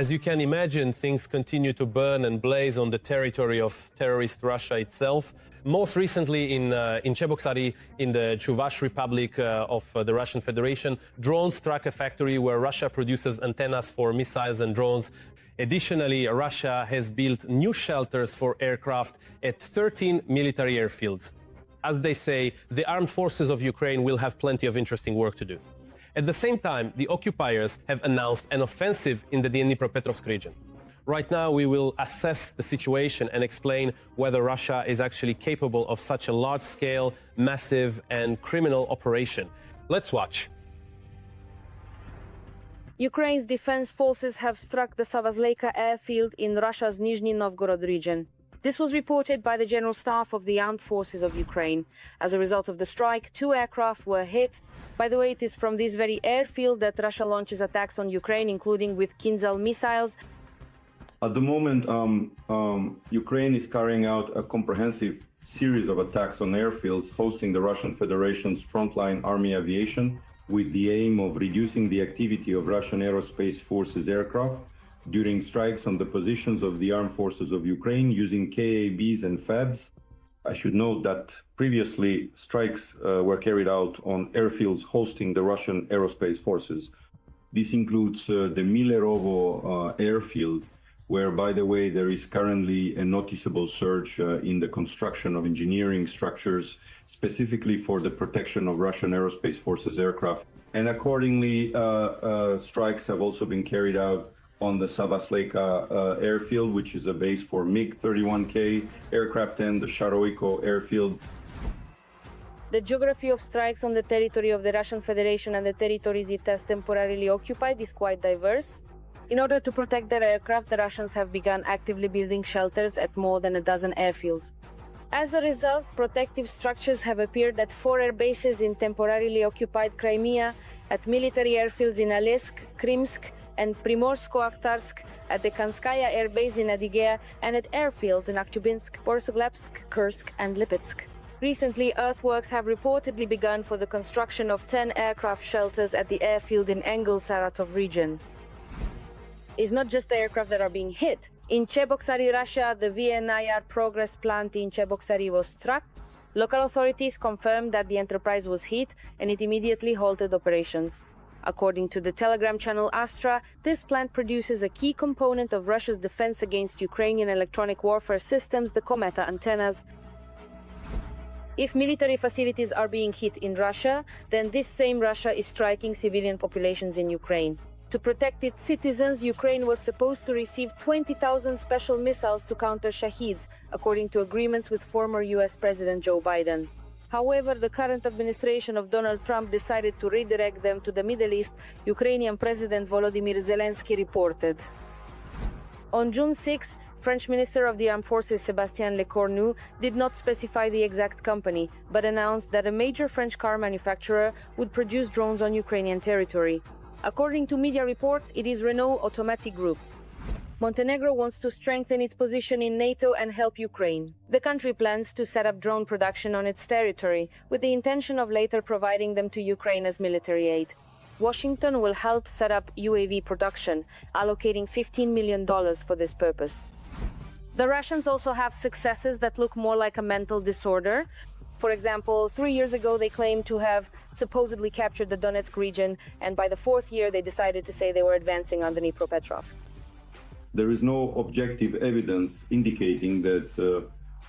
As you can imagine, things continue to burn and blaze on the territory of terrorist Russia itself. Most recently in Cheboksary, in the Chuvash Republic of the Russian Federation, drones struck a factory where Russia produces antennas for missiles and drones. Additionally, Russia has built new shelters for aircraft at 13 military airfields. As they say, the armed forces of Ukraine will have plenty of interesting work to do. At the same time, the occupiers have announced an offensive in the Dnipropetrovsk region. Right now, we will assess the situation and explain whether Russia is actually capable of such a large-scale, massive and criminal operation. Let's watch. Ukraine's defense forces have struck the Savazleyka airfield in Russia's Nizhny Novgorod region. This was reported by the General Staff of the Armed Forces of Ukraine. As a result of the strike, 2 aircraft were hit. By the way, it is from this very airfield that Russia launches attacks on Ukraine, including with Kinzhal missiles. At the moment, Ukraine is carrying out a comprehensive series of attacks on airfields hosting the Russian Federation's frontline army aviation, with the aim of reducing the activity of Russian aerospace forces aircraft during strikes on the positions of the armed forces of Ukraine using KABs and FABs. I should note that previously strikes were carried out on airfields hosting the Russian aerospace forces. This includes the Milerovo airfield, where, by the way, there is currently a noticeable surge in the construction of engineering structures, specifically for the protection of Russian aerospace forces aircraft. And accordingly, strikes have also been carried out on the Savazleyka airfield, which is a base for MiG-31K aircraft, and the Sharoiko airfield. The geography of strikes on the territory of the Russian Federation and the territories it has temporarily occupied is quite diverse. In order to protect their aircraft, the Russians have begun actively building shelters at more than a dozen airfields. As a result, protective structures have appeared at 4 air bases in temporarily occupied Crimea, at military airfields in Alesk, Krimsk, and Primorsko-Akhtarsk, at the Kanskaya air base in Adygea, and at airfields in Akhtubinsk, Borisoglavsk, Kursk, and Lipetsk. Recently, earthworks have reportedly begun for the construction of 10 aircraft shelters at the airfield in Engels, Saratov region. It's not just the aircraft that are being hit. In Cheboksary, Russia, the VNIR Progress plant in Cheboksary was struck. Local authorities confirmed that the enterprise was hit, and it immediately halted operations. According to the Telegram channel Astra, this plant produces a key component of Russia's defense against Ukrainian electronic warfare systems, the Kometa antennas. If military facilities are being hit in Russia, then this same Russia is striking civilian populations in Ukraine. To protect its citizens, Ukraine was supposed to receive 20,000 special missiles to counter Shaheeds, according to agreements with former US President Joe Biden. However, the current administration of Donald Trump decided to redirect them to the Middle East, Ukrainian President Volodymyr Zelensky reported. On June 6, French Minister of the Armed Forces Sébastien Lecornu did not specify the exact company, but announced that a major French car manufacturer would produce drones on Ukrainian territory. According to media reports, it is Renault Automatic Group. Montenegro wants to strengthen its position in NATO and help Ukraine. The country plans to set up drone production on its territory, with the intention of later providing them to Ukraine as military aid. Washington will help set up UAV production, allocating $15 million for this purpose. The Russians also have successes that look more like a mental disorder. For example, 3 years ago they claimed to have supposedly captured the Donetsk region, and by the 4th year they decided to say they were advancing on Dnipropetrovsk. There is no objective evidence indicating that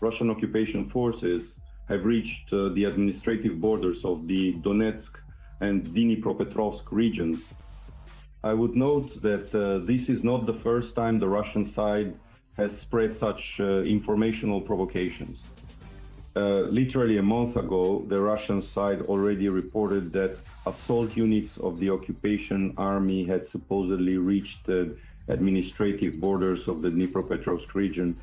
Russian occupation forces have reached the administrative borders of the Donetsk and Dnipropetrovsk regions. I would note that this is not the first time the Russian side has spread such informational provocations. Literally a month ago, the Russian side already reported that assault units of the occupation army had supposedly reached the administrative borders of the Dnipropetrovsk region.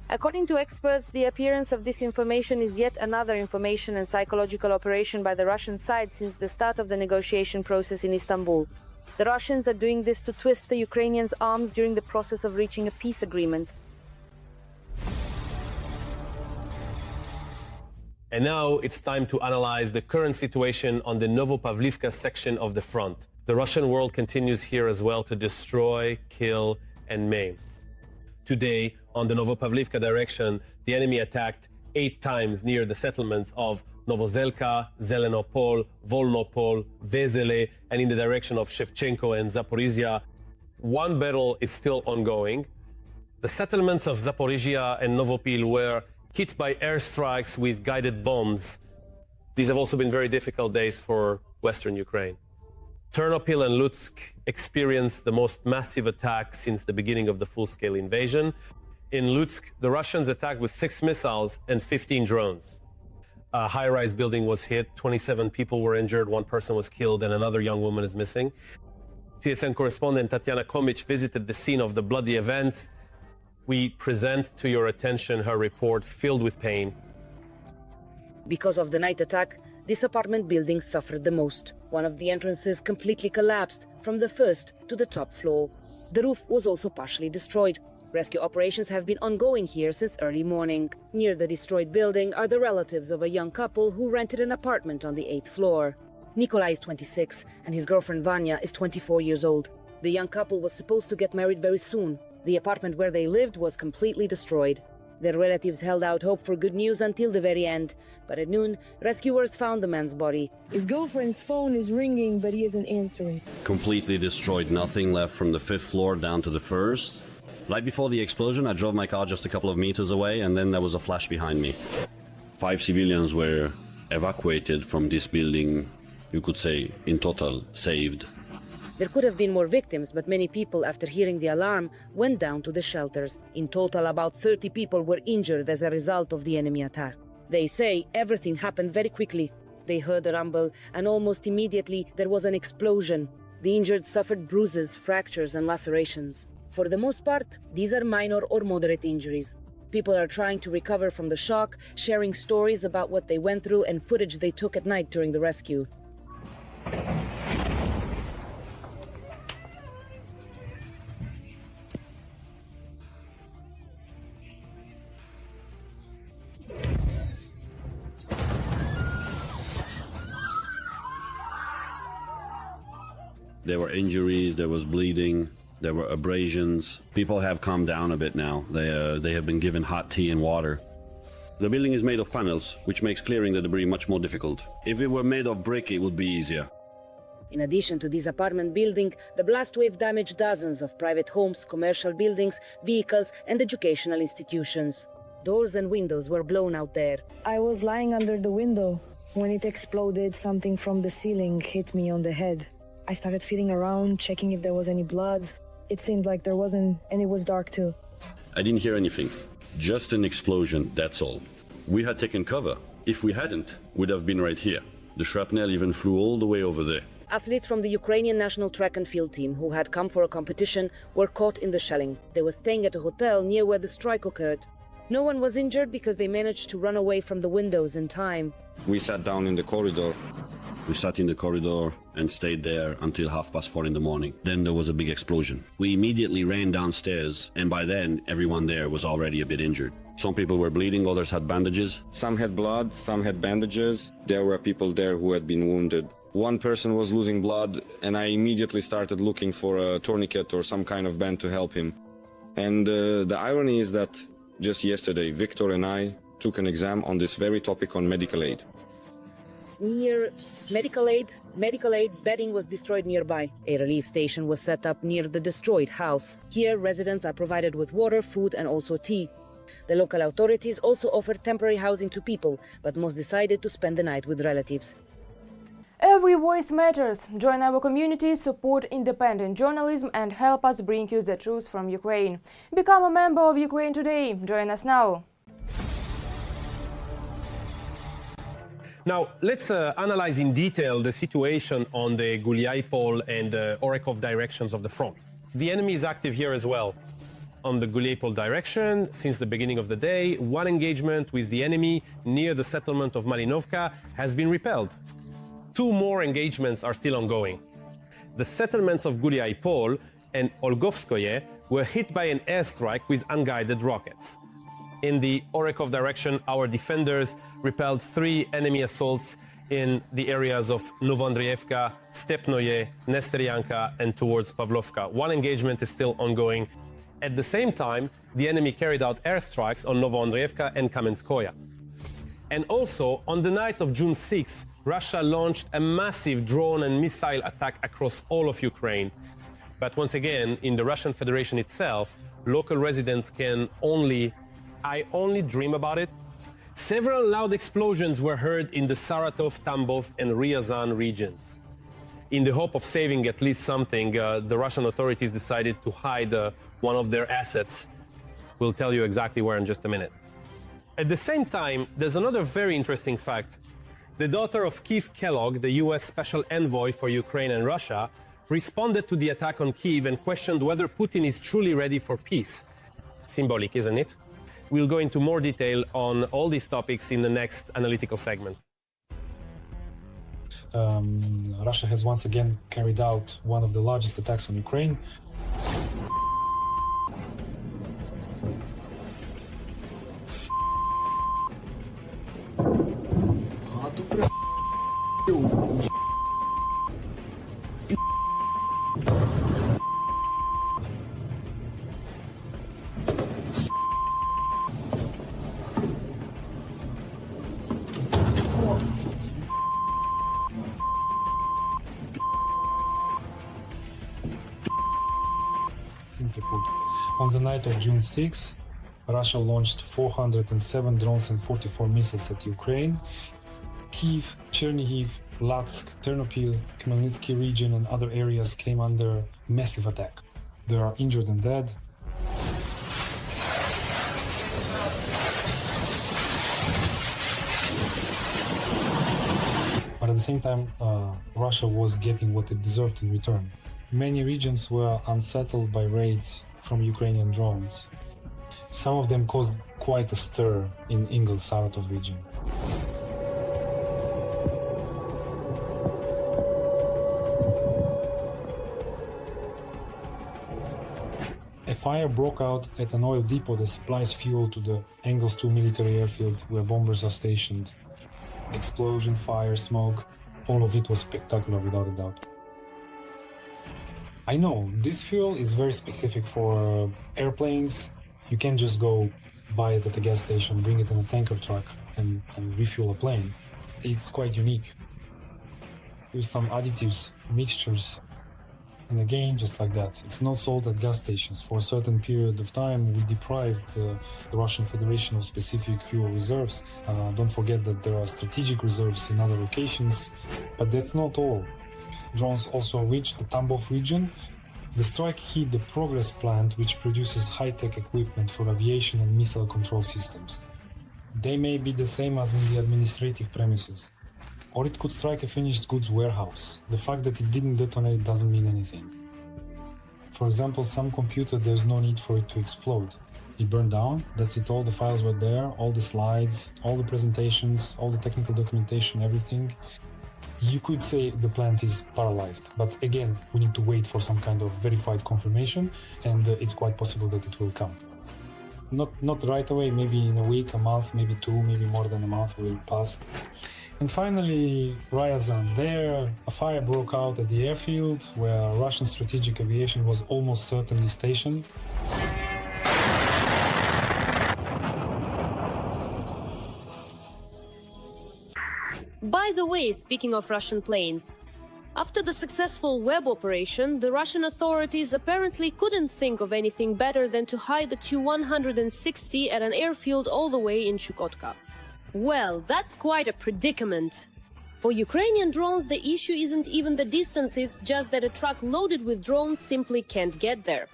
According to experts, the appearance of this information is yet another information and psychological operation by the Russian side since the start of the negotiation process in Istanbul. The Russians are doing this to twist the Ukrainians' arms during the process of reaching a peace agreement. And now it's time to analyze the current situation on the Novopavlivka section of the front. The Russian world continues here as well to destroy, kill, and maim. Today, on the Novopavlivka direction, the enemy attacked 8 times near the settlements of Novozelka, Zelenopol, Volnopol, Vezele, and in the direction of Shevchenko and Zaporizhia. One battle is still ongoing. The settlements of Zaporizhia and Novopil were hit by airstrikes with guided bombs. These have also been very difficult days for Western Ukraine. Ternopil and Lutsk experienced the most massive attack since the beginning of the full-scale invasion. In Lutsk, the Russians attacked with 6 missiles and 15 drones. A high-rise building was hit, 27 people were injured, 1 person was killed, and another young woman is missing. TSN correspondent Tatiana Komich visited the scene of the bloody events. We present to your attention her report filled with pain. Because of the night attack, this apartment building suffered the most. One of the entrances completely collapsed from the first to the top floor. The roof was also partially destroyed. Rescue operations have been ongoing here since early morning. Near the destroyed building are the relatives of a young couple who rented an apartment on the 8th floor. Nikolai is 26 and his girlfriend Vanya is 24 years old. The young couple was supposed to get married very soon. The apartment where they lived was completely destroyed. Their relatives held out hope for good news until the very end, but at noon, rescuers found the man's body. His girlfriend's phone is ringing, but he isn't answering. Completely destroyed, nothing left from the 5th floor down to the 1st. Right before the explosion, I drove my car just a couple of meters away, and then there was a flash behind me. 5 civilians were evacuated from this building, you could say, in total, saved. There could have been more victims, but many people, after hearing the alarm, went down to the shelters. In total, about 30 people were injured as a result of the enemy attack. They say everything happened very quickly. They heard a rumble, and almost immediately there was an explosion. The injured suffered bruises, fractures, and lacerations. For the most part, these are minor or moderate injuries. People are trying to recover from the shock, sharing stories about what they went through and footage they took at night during the rescue. There were injuries, there was bleeding, there were abrasions. People have calmed down a bit now. They have been given hot tea and water. The building is made of panels, which makes clearing the debris much more difficult. If it were made of brick, it would be easier. In addition to this apartment building, the blast wave damaged dozens of private homes, commercial buildings, vehicles, and educational institutions. Doors and windows were blown out there. I was lying under the window. When it exploded, something from the ceiling hit me on the head. I started feeling around, checking if there was any blood. It seemed like there wasn't, and it was dark too. I didn't hear anything. Just an explosion, that's all. We had taken cover. If we hadn't, we'd have been right here. The shrapnel even flew all the way over there. Athletes from the Ukrainian national track and field team who had come for a competition were caught in the shelling. They were staying at a hotel near where the strike occurred. No one was injured because they managed to run away from the windows in time. We sat down in the corridor. We sat in the corridor and stayed there until 4:30 in the morning. Then there was a big explosion. We immediately ran downstairs, and by then everyone there was already a bit injured. Some people were bleeding, others had bandages. Some had blood, some had bandages. There were people there who had been wounded. One person was losing blood, and I immediately started looking for a tourniquet or some kind of band to help him. And the irony is that just yesterday, Victor and I took an exam on this very topic on medical aid. Near medical aid bedding was destroyed nearby. A relief station was set up near the destroyed house. Here, residents are provided with water, food, and also tea. The local authorities also offered temporary housing to people, but most decided to spend the night with relatives. Every voice matters. Join our community, support independent journalism, and help us bring you the truth from Ukraine. Become a member of Ukraine Today. Join us now. Now, let's analyze in detail the situation on the Guliaipol and Orekov directions of the front. The enemy is active here as well. On the Guliaipol direction, since the beginning of the day, one engagement with the enemy near the settlement of Malinovka has been repelled. 2 more engagements are still ongoing. The settlements of Guliaipol and Olgovskoye were hit by an airstrike with unguided rockets. In the Orekov direction, our defenders repelled 3 enemy assaults in the areas of Novoandrievka, Stepnoye, Nesteryanka, and towards Pavlovka. One engagement is still ongoing. At the same time, the enemy carried out airstrikes on Novoandrievka and Kamenskoye. And also, on the night of June 6, Russia launched a massive drone and missile attack across all of Ukraine. But once again, in the Russian Federation itself, local residents can I only dream about it. Several loud explosions were heard in the Saratov, Tambov, and Ryazan regions. In the hope of saving at least something, the Russian authorities decided to hide one of their assets. We'll tell you exactly where in just a minute. At the same time, there's another very interesting fact. The daughter of Keith Kellogg, the US Special Envoy for Ukraine and Russia, responded to the attack on Kyiv and questioned whether Putin is truly ready for peace. Symbolic, isn't it? We'll go into more detail on all these topics in the next analytical segment. Russia has once again carried out one of the largest attacks on Ukraine. Simply put, on the night of June 6, Russia launched 407 drones and 44 missiles at Ukraine. Kyiv, Chernihiv, Latsk, Ternopil, Khmelnytsky region and other areas came under massive attack. There are injured and dead. But at the same time, Russia was getting what it deserved in return. Many regions were unsettled by raids from Ukrainian drones. Some of them caused quite a stir in Ingol-Saratov region. A fire broke out at an oil depot that supplies fuel to the Engels 2 military airfield where bombers are stationed. Explosion, fire, smoke, all of it was spectacular without a doubt. I know, this fuel is very specific for airplanes. You can't just go buy it at a gas station, bring it in a tanker truck and refuel a plane. It's quite unique. With some additives, mixtures, and again, just like that. It's not sold at gas stations. For a certain period of time, we deprived the Russian Federation of specific fuel reserves. Don't forget that there are strategic reserves in other locations, but that's not all. Drones also reached the Tambov region. The strike hit the Progress plant, which produces high-tech equipment for aviation and missile control systems. They may be the same as in the administrative premises. Or it could strike a finished goods warehouse. The fact that it didn't detonate doesn't mean anything. For example, some computer, there's no need for it to explode. It burned down, that's it, all the files were there, all the slides, all the presentations, all the technical documentation, everything. You could say the plant is paralyzed, but again, we need to wait for some kind of verified confirmation, and it's quite possible that it will come. Not right away, maybe in a week, a month, maybe two, maybe more than a month will pass. And finally, Ryazan. There, a fire broke out at the airfield where Russian strategic aviation was almost certainly stationed. By the way, speaking of Russian planes, after the successful web operation, the Russian authorities apparently couldn't think of anything better than to hide the Tu-160 at an airfield all the way in Chukotka. Well, that's quite a predicament. For Ukrainian drones, the issue isn't even the distance, it's just that a truck loaded with drones simply can't get there.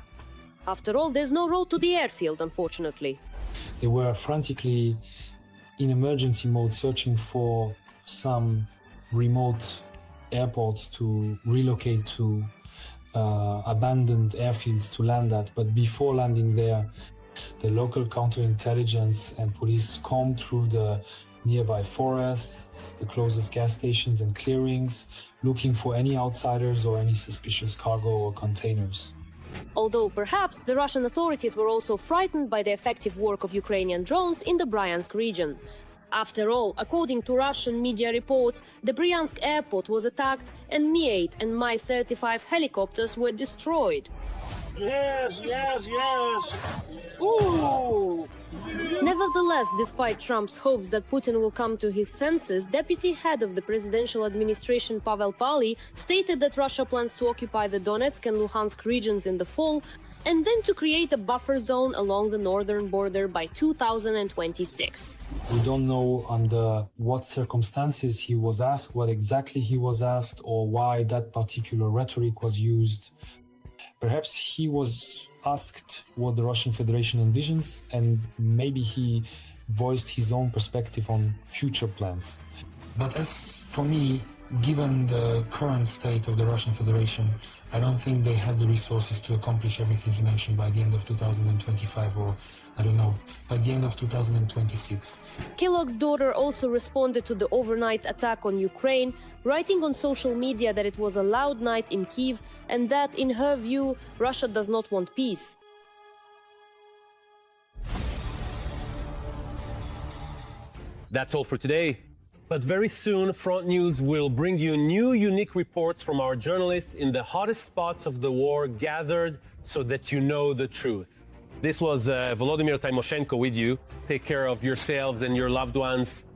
After all, there's no road to the airfield, unfortunately. They were frantically in emergency mode searching for some remote airports to relocate to, abandoned airfields to land at, but before landing there, the local counterintelligence and police combed through the nearby forests, the closest gas stations and clearings, looking for any outsiders or any suspicious cargo or containers. Although perhaps the Russian authorities were also frightened by the effective work of Ukrainian drones in the Bryansk region. After all, according to Russian media reports, the Bryansk airport was attacked and Mi-8 and Mi-35 helicopters were destroyed. Yes. Ooh. Nevertheless, despite Trump's hopes that Putin will come to his senses, deputy head of the presidential administration Pavel Pali stated that Russia plans to occupy the Donetsk and Luhansk regions in the fall and then to create a buffer zone along the northern border by 2026. We don't know under what circumstances he was asked, what exactly he was asked, or why that particular rhetoric was used. Perhaps he was asked what the Russian Federation envisions, and maybe he voiced his own perspective on future plans. But as for me, given the current state of the Russian Federation, I don't think they have the resources to accomplish everything he mentioned by the end of 2025 or, I don't know, by the end of 2026. Kellogg's daughter also responded to the overnight attack on Ukraine, writing on social media that it was a loud night in Kyiv and that, in her view, Russia does not want peace. That's all for today. But very soon, Front News will bring you new, unique reports from our journalists in the hottest spots of the war, gathered so that you know the truth. This was Volodymyr Tymoshenko with you. Take care of yourselves and your loved ones.